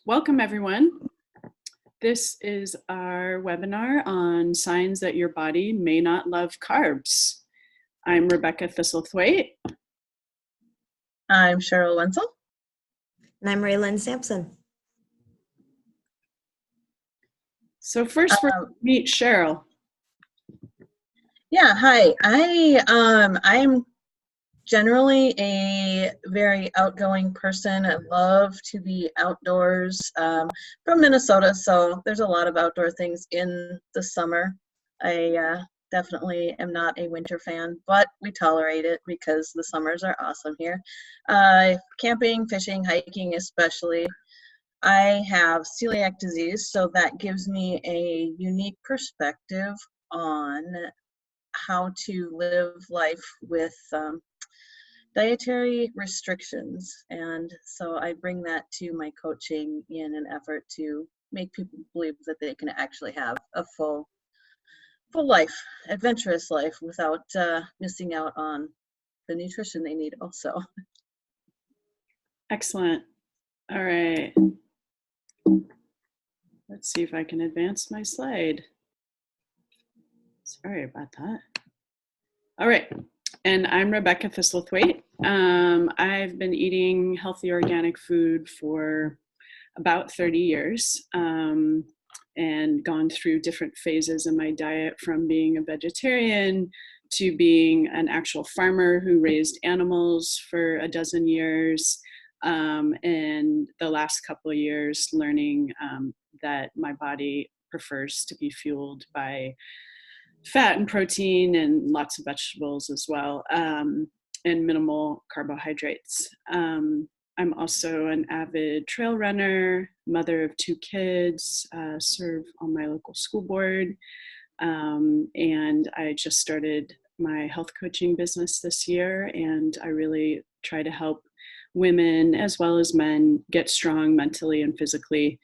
Welcome, everyone. This is our webinar on signs that your body may not love carbs. I'm Rebecca Thistlethwaite. I'm Cheryl Wenzel. And I'm Raylan Sampson. So first, we're going to meet Cheryl. Yeah, hi. I'm generally a very outgoing person. I love to be outdoors. From Minnesota, so there's a lot of outdoor things in the summer. I definitely am not a winter fan, but we tolerate it because the summers are awesome here. Camping, fishing, hiking especially. I have celiac disease, so that gives me a unique perspective on how to live life with dietary restrictions. And so I bring that to my coaching in an effort to make people believe that they can actually have a full life, adventurous life, without missing out on the nutrition they need also. Excellent. All right. Let's see if I can advance my slide. Sorry about that. All right. And I'm Rebecca Thistlethwaite. I've been eating healthy organic food for about 30 years and gone through different phases in my diet, from being a vegetarian to being an actual farmer who raised animals for a dozen years. And the last couple of years learning that my body prefers to be fueled by fat and protein and lots of vegetables as well, and minimal carbohydrates. I'm also an avid trail runner, mother of 2 kids, serve on my local school board, and I just started my health coaching business this year, and I really try to help women as well as men get strong mentally and physically,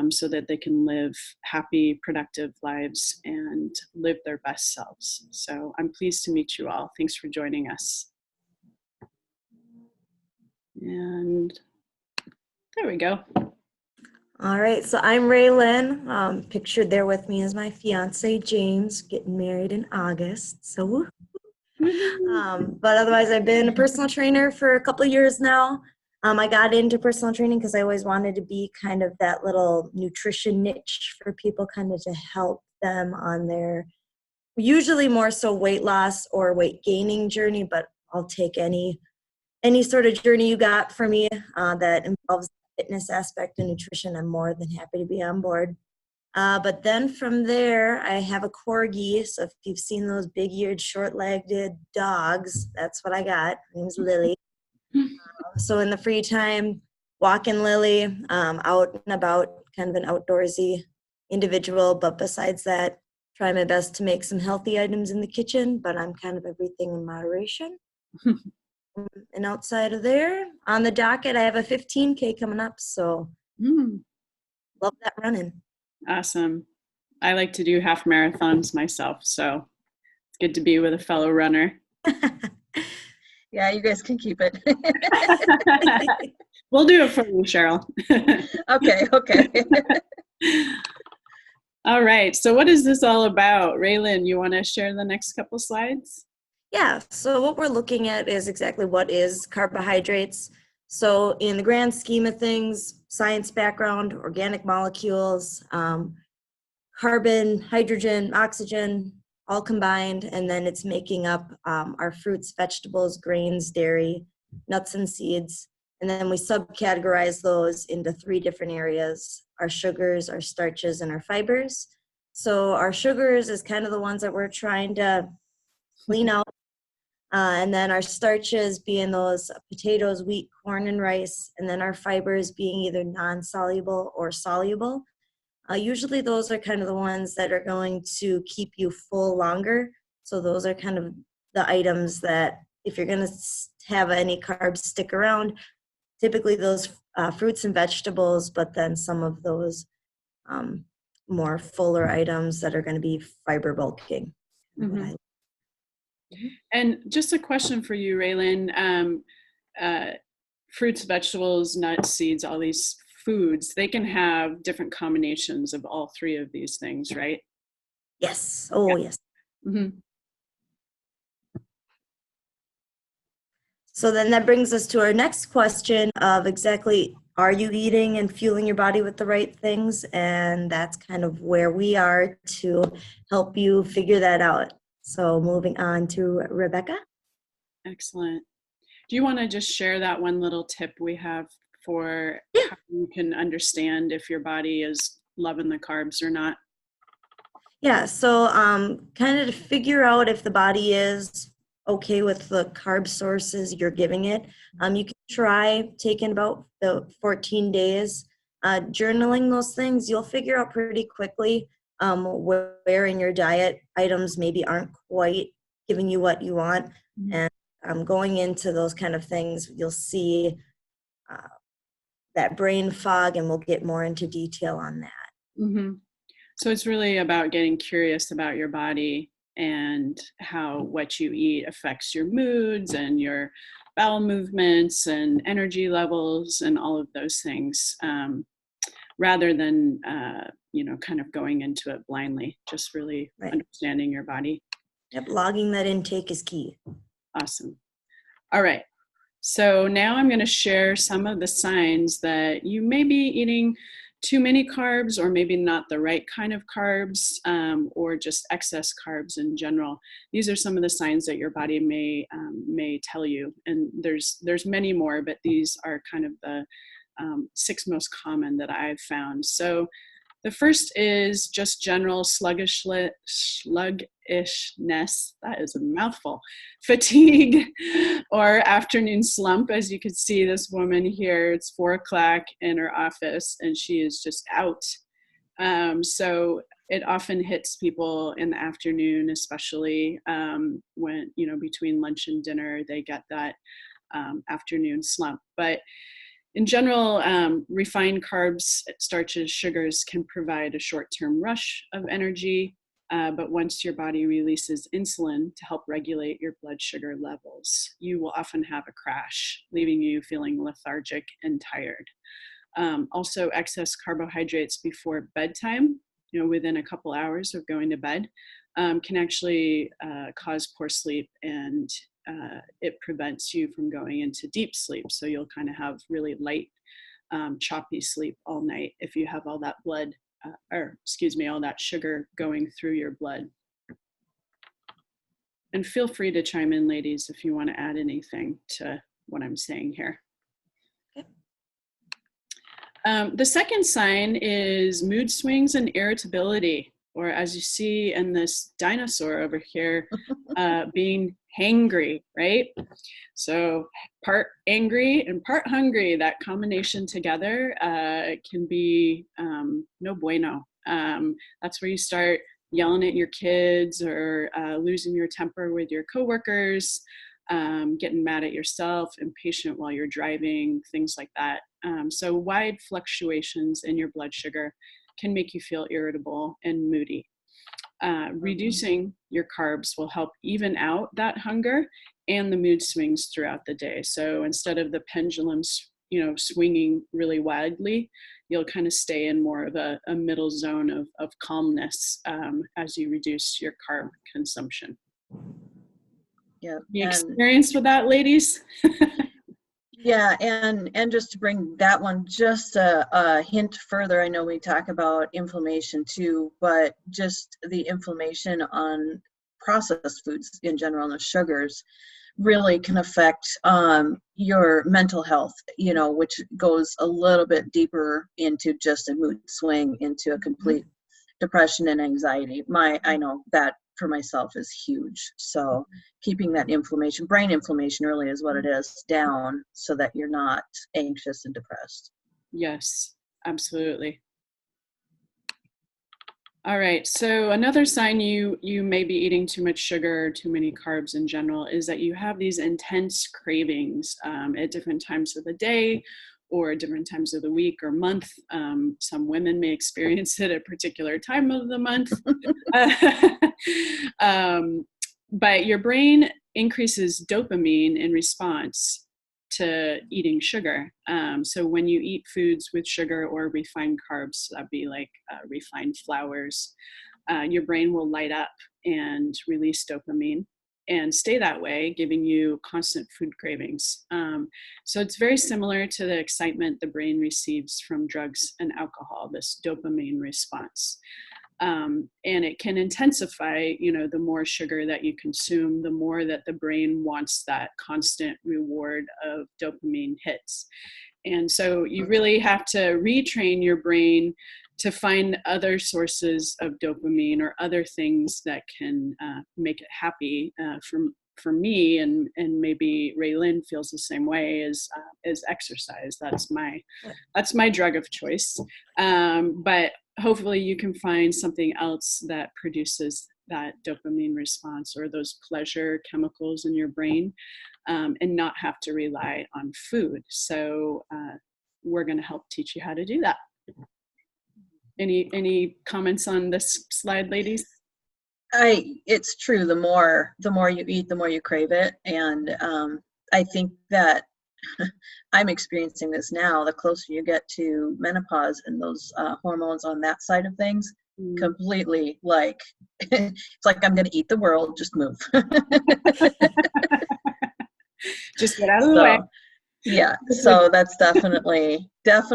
so that they can live happy, productive lives and live their best selves. So I'm pleased to meet you all. Thanks for joining us. And there we go. All right, so I'm Raylan. Pictured there with me is my fiance, James, getting married in August. So, but otherwise, I've been a personal trainer for a couple of years now. I got into personal training because I always wanted to be kind of that little nutrition niche for people, kind of to help them on their usually more so weight loss or weight gaining journey, but I'll take any sort of journey you got for me that involves the fitness aspect and nutrition. I'm more than happy to be on board. But then from there, I have a corgi. So if you've seen those big-eared, short-legged dogs, that's what I got. Her name's Lily. So in the free time, walking Lily, out and about, kind of an outdoorsy individual. But besides that, try my best to make some healthy items in the kitchen, but I'm kind of everything in moderation. And outside of there, on the docket, I have a 15K coming up, so love that running. Awesome. I like to do half marathons myself, so it's good to be with a fellow runner. Yeah, you guys can keep it. We'll do it for you, Cheryl. Okay. All right, so what is this all about? Raylan, you want to share the next couple slides? Yeah, so what we're looking at is exactly what is carbohydrates. So in the grand scheme of things, science background, organic molecules, carbon, hydrogen, oxygen, all combined, and then it's making up our fruits, vegetables, grains, dairy, nuts, and seeds. And then we subcategorize those into 3 different areas: our sugars, our starches, and our fibers. So our sugars is kind of the ones that we're trying to clean out. And then our starches being those potatoes, wheat, corn, and rice. And then our fibers being either non-soluble or soluble. Usually those are kind of the ones that are going to keep you full longer. So those are kind of the items that if you're going to have any carbs stick around, typically those fruits and vegetables, but then some of those more fuller items that are going to be fiber bulking. Mm-hmm. And just a question for you, Raylan. Fruits, vegetables, nuts, seeds, all these foods, they can have different combinations of all three of these things, right? Yes. Oh, yes. Mm-hmm. So then that brings us to our next question of exactly, are you eating and fueling your body with the right things? And that's kind of where we are to help you figure that out. So moving on to Rebecca. Excellent. Do you want to just share that one little tip we have for Yeah. how you can understand if your body is loving the carbs or not? Yeah, so kind of to figure out if the body is okay with the carb sources you're giving it, you can try taking about the 14 days, journaling those things. You'll figure out pretty quickly where in your diet items maybe aren't quite giving you what you want. And going into those kind of things, you'll see uh, that brain fog, and we'll get more into detail on that. Mm-hmm. So it's really about getting curious about your body and how what you eat affects your moods and your bowel movements and energy levels and all of those things, rather than, kind of going into it blindly, just really Right. understanding your body. Yep, logging that intake is key. Awesome. All right. So now I'm going to share some of the signs that you may be eating too many carbs, or maybe not the right kind of carbs, or just excess carbs in general. These are some of the signs that your body may tell you, and there's many more, but these are kind of the 6 most common that I've found. So the first is just general sluggishness. That is a mouthful. Fatigue or afternoon slump. As you can see, this woman here, it's 4 o'clock in her office and she is just out. So it often hits people in the afternoon, especially when, between lunch and dinner, they get that afternoon slump. But in general, refined carbs, starches, sugars can provide a short-term rush of energy, but once your body releases insulin to help regulate your blood sugar levels, you will often have a crash, leaving you feeling lethargic and tired. Also, excess carbohydrates before bedtime, within a couple hours of going to bed, can actually cause poor sleep, and it prevents you from going into deep sleep. So you'll kind of have really light, choppy sleep all night if you have all that all that sugar going through your blood. And feel free to chime in, ladies, if you want to add anything to what I'm saying here. The second sign is mood swings and irritability, or as you see in this dinosaur over here, being hangry, right? So part angry and part hungry, that combination together can be no bueno. That's where you start yelling at your kids, or losing your temper with your coworkers, getting mad at yourself, impatient while you're driving, things like that. So wide fluctuations in your blood sugar can make you feel irritable and moody. Reducing your carbs will help even out that hunger and the mood swings throughout the day. So instead of the pendulums, swinging really wildly, you'll kind of stay in more of a middle zone of calmness as you reduce your carb consumption. Yeah. You experienced with that, ladies? Yeah, and just to bring that one just a hint further, I know we talk about inflammation too, but just the inflammation on processed foods in general, and the sugars, really can affect your mental health, which goes a little bit deeper into just a mood swing, into a complete depression and anxiety. I know that for myself is huge. So keeping that inflammation, brain inflammation really is what it is, down, so that you're not anxious and depressed. Yes, absolutely. All right, so another sign you may be eating too much sugar or too many carbs in general is that you have these intense cravings at different times of the day or different times of the week or month. Some women may experience it at a particular time of the month. But your brain increases dopamine in response, to eating sugar. So when you eat foods with sugar or refined carbs, that'd be like refined flours, your brain will light up and release dopamine and stay that way, giving you constant food cravings. So it's very similar to the excitement the brain receives from drugs and alcohol, this dopamine response. And it can intensify, the more sugar that you consume, the more that the brain wants that constant reward of dopamine hits. And so you really have to retrain your brain to find other sources of dopamine or other things that can make it happy. For me, and maybe Raylan feels the same way, is exercise. That's my drug of choice. But hopefully you can find something else that produces that dopamine response or those pleasure chemicals in your brain, and not have to rely on food. So we're going to help teach you how to do that. Any comments on this slide, ladies? It's true. The more you eat, the more you crave it. And I think that I'm experiencing this now. The closer you get to menopause and those hormones on that side of things, completely like, it's like I'm going to eat the world, just move. Just get out of the way. Yeah, so that's definitely, and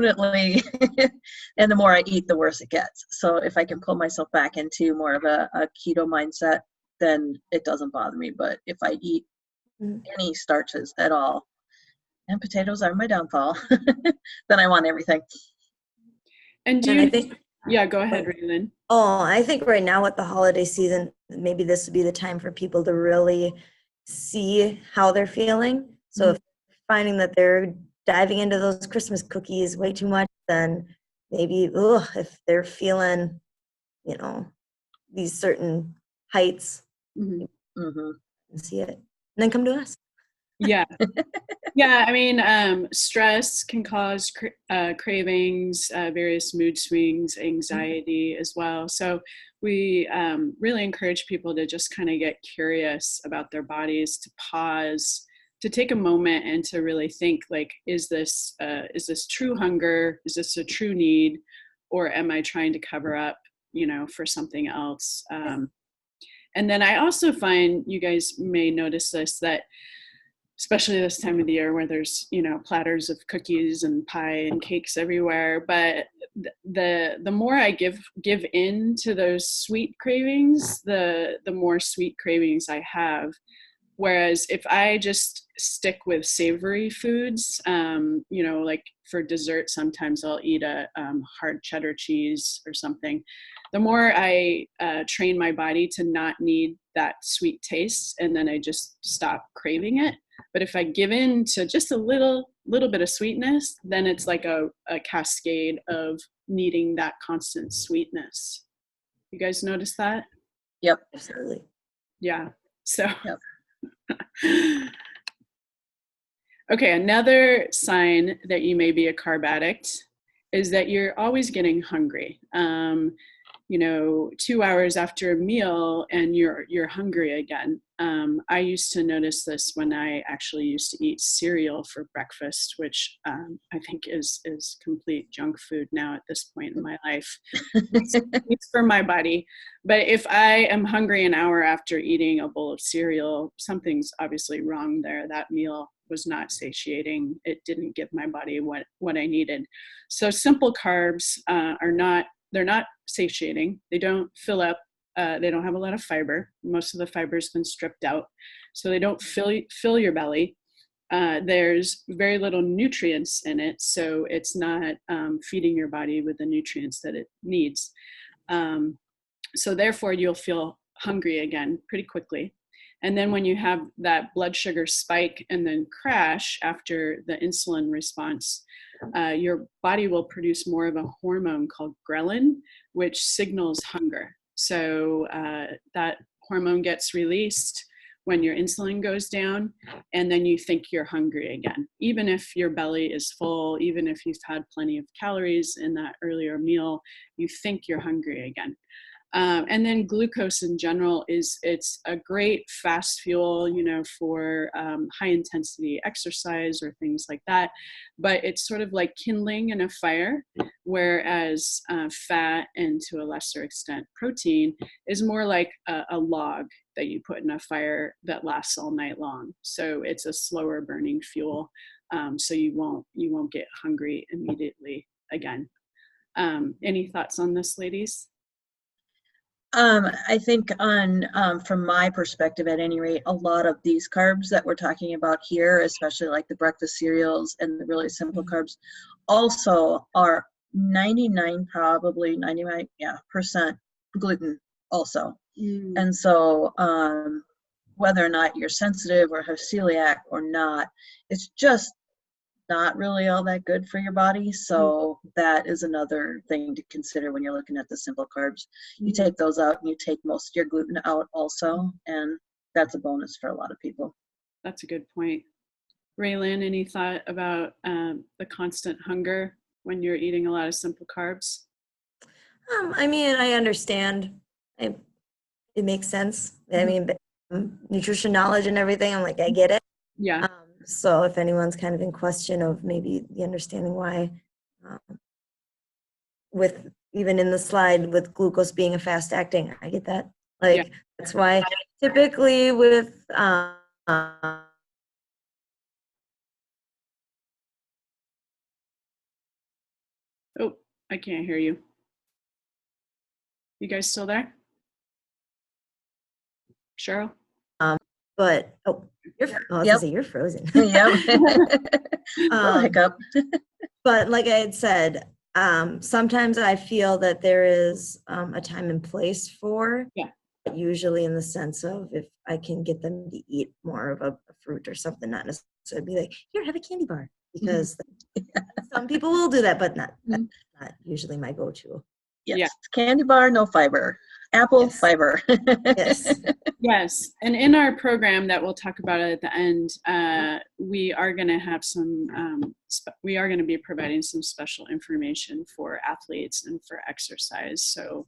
the more I eat, the worse it gets. So if I can pull myself back into more of a keto mindset, then it doesn't bother me. But if I eat any starches at all, and potatoes are my downfall, then I want everything. And I think, yeah, go ahead, Raylan. I think right now with the holiday season, maybe this would be the time for people to really see how they're feeling. So if finding that they're diving into those Christmas cookies way too much, then maybe, if they're feeling, these certain heights, see it, and then come to us. Yeah. Yeah, I mean, stress can cause cravings, various mood swings, anxiety as well. So we really encourage people to just kind of get curious about their bodies, to pause, to take a moment and to really think, like, is this true hunger? Is this a true need? Or am I trying to cover up, for something else? And then I also find, you guys may notice this, that especially this time of the year where there's, platters of cookies and pie and cakes everywhere. But the more I give in to those sweet cravings, the more sweet cravings I have. Whereas if I just stick with savory foods, like for dessert, sometimes I'll eat a hard cheddar cheese or something. The more I train my body to not need that sweet taste, and then I just stop craving it. But if I give in to just a little bit of sweetness, then it's like a cascade of needing that constant sweetness. You guys notice that? Yep. Absolutely. Yeah. So. Yep. Okay, another sign that you may be a carb addict is that you're always getting hungry. 2 hours after a meal and you're hungry again. I used to notice this when I actually used to eat cereal for breakfast, which I think is complete junk food now at this point in my life. It's for my body. But if I am hungry an hour after eating a bowl of cereal, something's obviously wrong there. That meal was not satiating. It didn't give my body what I needed. So simple carbs they're not satiating. They don't fill up. They don't have a lot of fiber. Most of the fiber's been stripped out. So they don't fill your belly. There's very little nutrients in it. So it's not feeding your body with the nutrients that it needs. So therefore you'll feel hungry again pretty quickly. And then when you have that blood sugar spike and then crash after the insulin response, your body will produce more of a hormone called ghrelin, which signals hunger. So that hormone gets released when your insulin goes down, and then you think you're hungry again. Even if your belly is full, even if you've had plenty of calories in that earlier meal, you think you're hungry again. And then glucose in general it's a great fast fuel, for high intensity exercise or things like that. But it's sort of like kindling in a fire, whereas fat, and to a lesser extent protein, is more like a log that you put in a fire that lasts all night long. So it's a slower burning fuel, so you won't get hungry immediately again. Any thoughts on this, ladies? I think from my perspective, at any rate, a lot of these carbs that we're talking about here, especially like the breakfast cereals and the really simple carbs, also are 99, probably 99% gluten also. And so whether or not you're sensitive or have celiac or not, it's just not really all that good for your body. So that is another thing to consider when you're looking at the simple carbs. You take those out and you take most of your gluten out also, and that's a bonus for a lot of people. That's a good point. Raylan, any thought about the constant hunger when you're eating a lot of simple carbs? I mean, I understand. It makes sense. I mean, nutrition knowledge and everything, I'm like, I get it. Yeah. So if anyone's kind of in question of maybe the understanding why, with even in the slide with glucose being a fast acting, I get that. Like, that's why typically with, Oh, I can't hear you. You guys still there? Cheryl? but, I was gonna say, you're frozen. Yep. Hiccup. But like I had said, sometimes I feel that there is a time and place for, usually in the sense of if I can get them to eat more of a fruit or something, not necessarily be like, here, have a candy bar, because some people will do that, but that's not usually my go-to. Yes. Candy bar, no fiber. Apple, fiber. Yes. And in our program that we'll talk about at the end, we are going to have we are going to be providing some special information for athletes and for exercise. So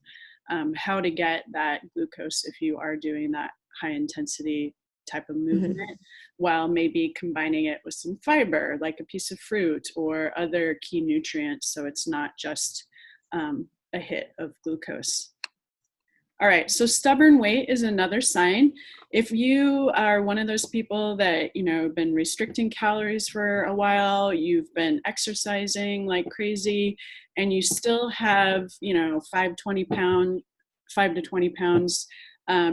how to get that glucose if you are doing that high intensity type of movement, while maybe combining it with some fiber, like a piece of fruit or other key nutrients. So it's not just a hit of glucose. All right, so stubborn weight is another sign. If you are one of those people that, have been restricting calories for a while, you've been exercising like crazy, and you still have, 5 to 20 pounds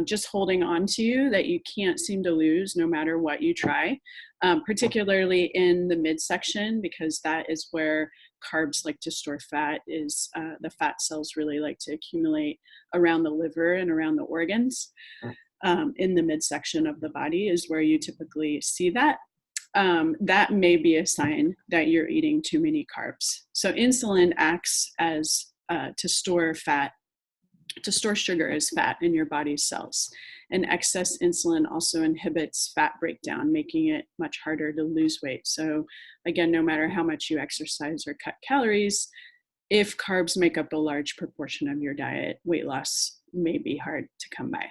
just holding on to you that you can't seem to lose no matter what you try, particularly in the midsection, because that is where carbs like to store fat. Is the fat cells really like to accumulate around the liver and around the organs. In the midsection of the body is where you typically see that. That may be a sign that you're eating too many carbs. So insulin acts as to store sugar as fat in your body's cells. And excess insulin also inhibits fat breakdown, making it much harder to lose weight. So again, no matter how much you exercise or cut calories, if carbs make up a large proportion of your diet, weight loss may be hard to come by.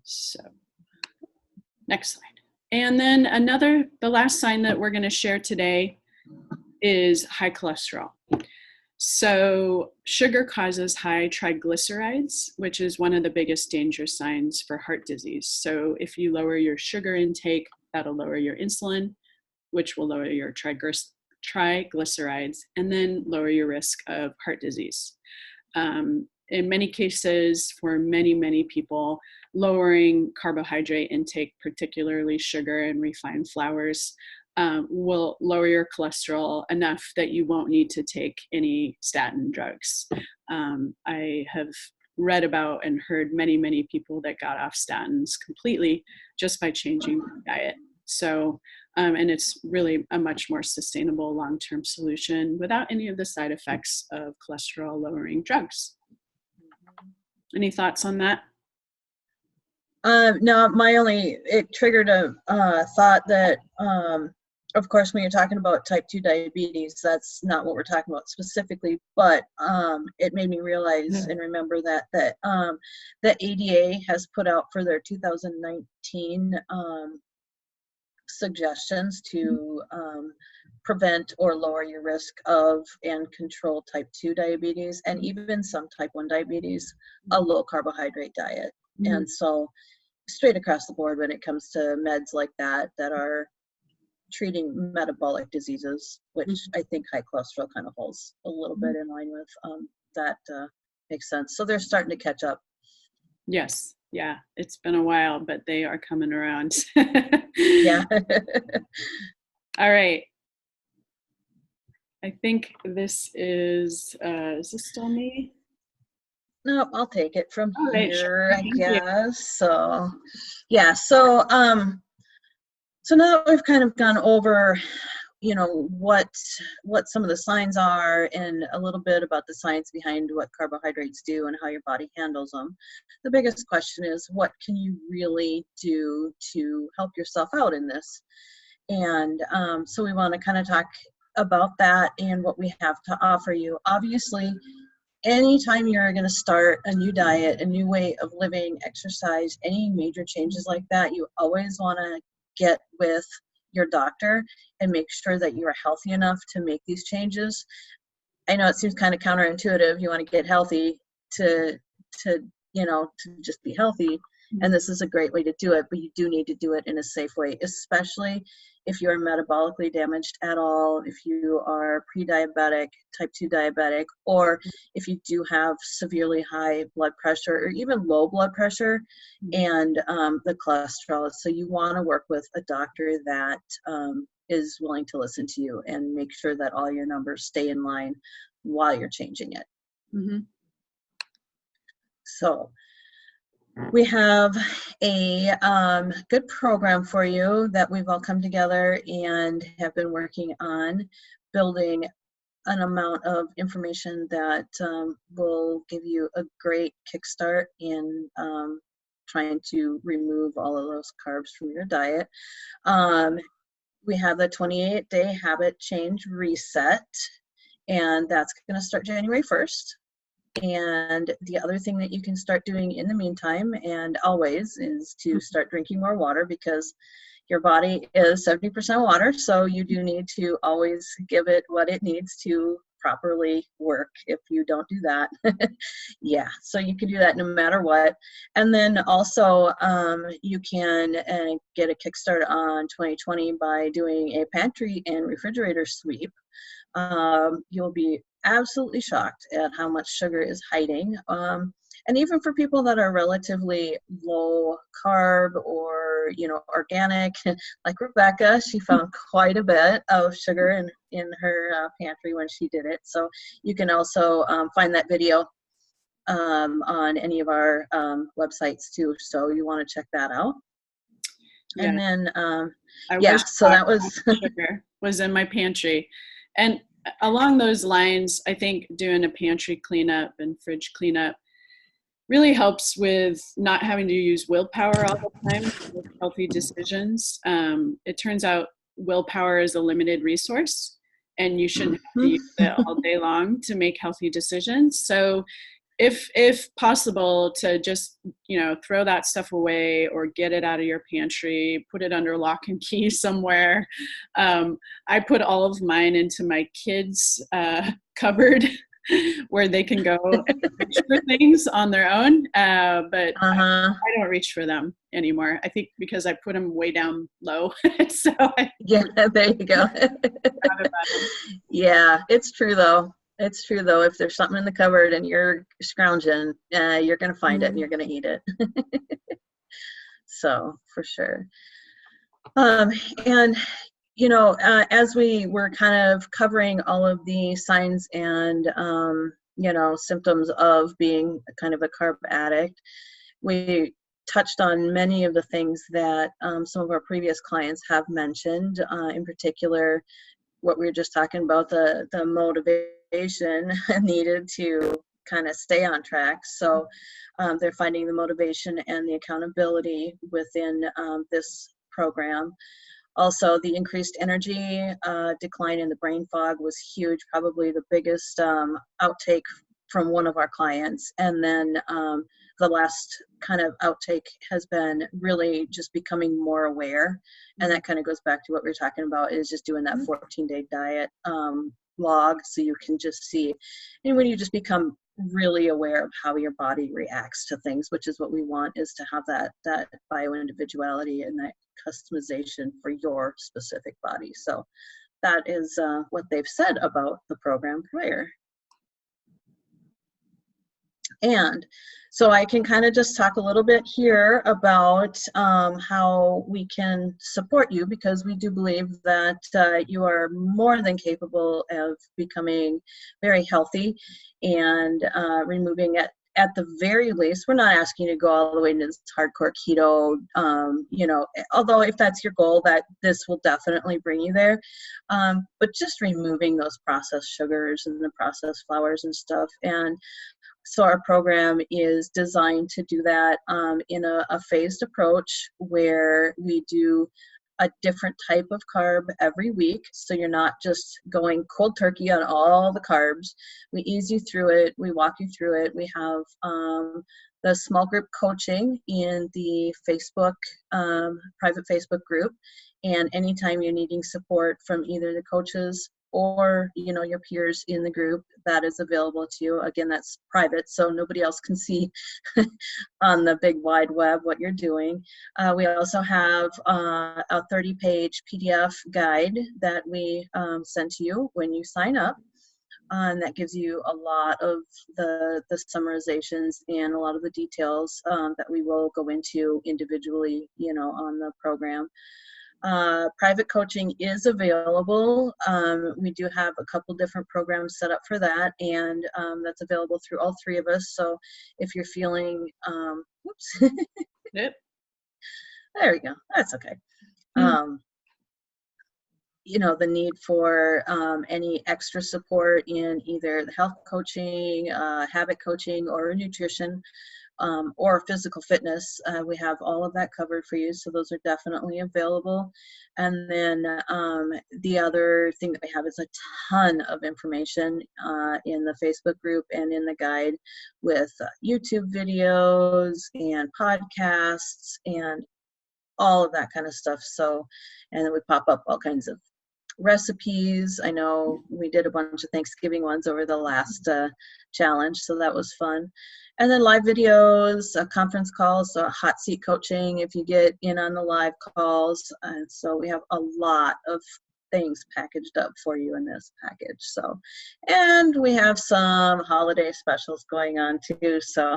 So next slide. And then the last sign that we're going to share today is high cholesterol. So sugar causes high triglycerides, which is one of the biggest danger signs for heart disease. So if you lower your sugar intake, that'll lower your insulin, which will lower your triglycerides, and then lower your risk of heart disease. In many cases, for many, many people, lowering carbohydrate intake, particularly sugar and refined flours, will lower your cholesterol enough that you won't need to take any statin drugs. I have read about and heard many, many people that got off statins completely just by changing their diet. So, and it's really a much more sustainable long-term solution without any of the side effects of cholesterol-lowering drugs. Any thoughts on that? No, it triggered a thought that of course, when you're talking about type 2 diabetes, that's not what we're talking about specifically, but it made me realize and remember that the ADA has put out for their 2019 suggestions to prevent or lower your risk of and control type 2 diabetes and even some type 1 diabetes, a low carbohydrate diet. And so straight across the board when it comes to meds like that are treating metabolic diseases, which I think high cholesterol kind of falls a little bit in line with, that makes sense. So they're starting to catch up. Yes. Yeah. It's been a while, but they are coming around. Yeah. All right. I think this is this still me? No, I'll take it from right, here, sure. I guess. So, yeah. So, so now we've kind of gone over, you know, what some of the signs are and a little bit about the science behind what carbohydrates do and how your body handles them. The biggest question is, what can you really do to help yourself out in this? And so we want to kind of talk about that and what we have to offer you. Obviously, anytime you're going to start a new diet, a new way of living, exercise, any major changes like that, you always want to get with your doctor and make sure that you are healthy enough to make these changes. I know it seems kind of counterintuitive. You want to get healthy to just be healthy. And this is a great way to do it, but you do need to do it in a safe way, especially if you're metabolically damaged at all, if you are pre-diabetic, type 2 diabetic, or if you do have severely high blood pressure or even low blood pressure and the cholesterol. So you want to work with a doctor that is willing to listen to you and make sure that all your numbers stay in line while you're changing it. Mm-hmm. So we have a good program for you that we've all come together and have been working on building an amount of information that will give you a great kickstart in trying to remove all of those carbs from your diet. We have the 28-day habit change reset, and that's going to start January 1st. And the other thing that you can start doing in the meantime and always is to start drinking more water, because your body is 70% water. So you do need to always give it what it needs to properly work. If you don't do that, yeah, so you can do that no matter what. And then also you can get a kickstart on 2020 by doing a pantry and refrigerator sweep. You'll be absolutely shocked at how much sugar is hiding. And even for people that are relatively low carb or, organic, like Rebecca, she found quite a bit of sugar in her pantry when she did it. So you can also find that video on any of our websites too. So you want to check that out. Yeah. And then, so that was sugar was in my pantry. And along those lines, I think doing a pantry cleanup and fridge cleanup really helps with not having to use willpower all the time to make healthy decisions. It turns out willpower is a limited resource, and you shouldn't have to use it all day long to make healthy decisions. So if possible, to just, throw that stuff away or get it out of your pantry, put it under lock and key somewhere. I put all of mine into my kids' cupboard where they can go and reach for things on their own. But I don't reach for them anymore. I think because I put them way down low. So yeah, there you go. Yeah, it's true though. It's true though. If there's something in the cupboard and you're scrounging, you're going to find it and you're going to eat it. So for sure. And as we were kind of covering all of the signs and symptoms of being kind of a carb addict, we touched on many of the things that some of our previous clients have mentioned. In particular, what we were just talking about, the motivation needed to kind of stay on track. So they're finding the motivation and the accountability within this program. Also, the increased energy, decline in the brain fog was huge, probably the biggest outtake from one of our clients. And then the last kind of outtake has been really just becoming more aware. And that kind of goes back to what we were talking about, is just doing that 14-day diet log, so you can just see. And when you just become really aware of how your body reacts to things, which is what we want, is to have that bio-individuality and that customization for your specific body. So that is what they've said about the program prior. And so I can kind of just talk a little bit here about how we can support you, because we do believe that you are more than capable of becoming very healthy and removing it. At the very least, we're not asking you to go all the way into this hardcore keto, you know, although if that's your goal, that this will definitely bring you there. But just removing those processed sugars and the processed flours and stuff. And so our program is designed to do that in a phased approach, where we do a different type of carb every week. So you're not just going cold turkey on all the carbs. We ease you through it. We walk you through it. We have the small group coaching in the Facebook, private Facebook group. And anytime you're needing support from either the coaches or, you know, your peers in the group, that is available to you. Again, that's private, so nobody else can see on the big wide web what you're doing. We also have a 30-page PDF guide that we send to you when you sign up. And that gives you a lot of the summarizations and a lot of the details that we will go into individually, you know, on the program. Private coaching is available. We do have a couple different programs set up for that, and that's available through all three of us. So if you're feeling, whoops, Yep. There we go. That's okay. You know, the need for any extra support in either the health coaching, habit coaching, or nutrition, or physical fitness, we have all of that covered for you. So those are definitely available. And then the other thing that we have is a ton of information in the Facebook group and in the guide, with YouTube videos and podcasts and all of that kind of stuff. So, and then we pop up all kinds of recipes. I know we did a bunch of Thanksgiving ones over the last challenge, so that was fun. And then live videos, conference calls, hot seat coaching if you get in on the live calls. And so we have a lot of things packaged up for you in this package. So, and we have some holiday specials going on too, so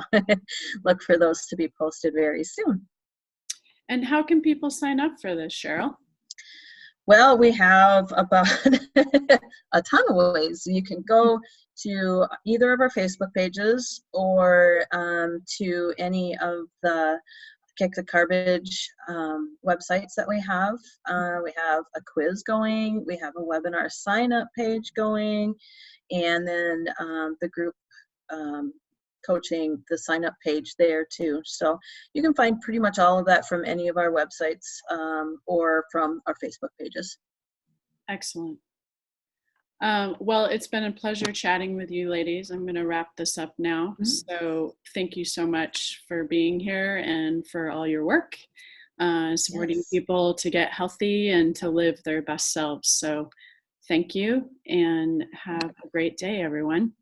look for those to be posted very soon. And how can people sign up for this, Cheryl? Well, we have about a ton of ways. You can go to either of our Facebook pages, or to any of the Kick the Garbage websites that we have. We have a quiz going. We have a webinar sign-up page going. And then the group coaching, the sign-up page there too. So you can find pretty much all of that from any of our websites or from our Facebook pages. Excellent. Well, it's been a pleasure chatting with you ladies. I'm going to wrap this up now. So thank you so much for being here and for all your work, supporting people to get healthy and to live their best selves. So thank you, and have a great day, everyone.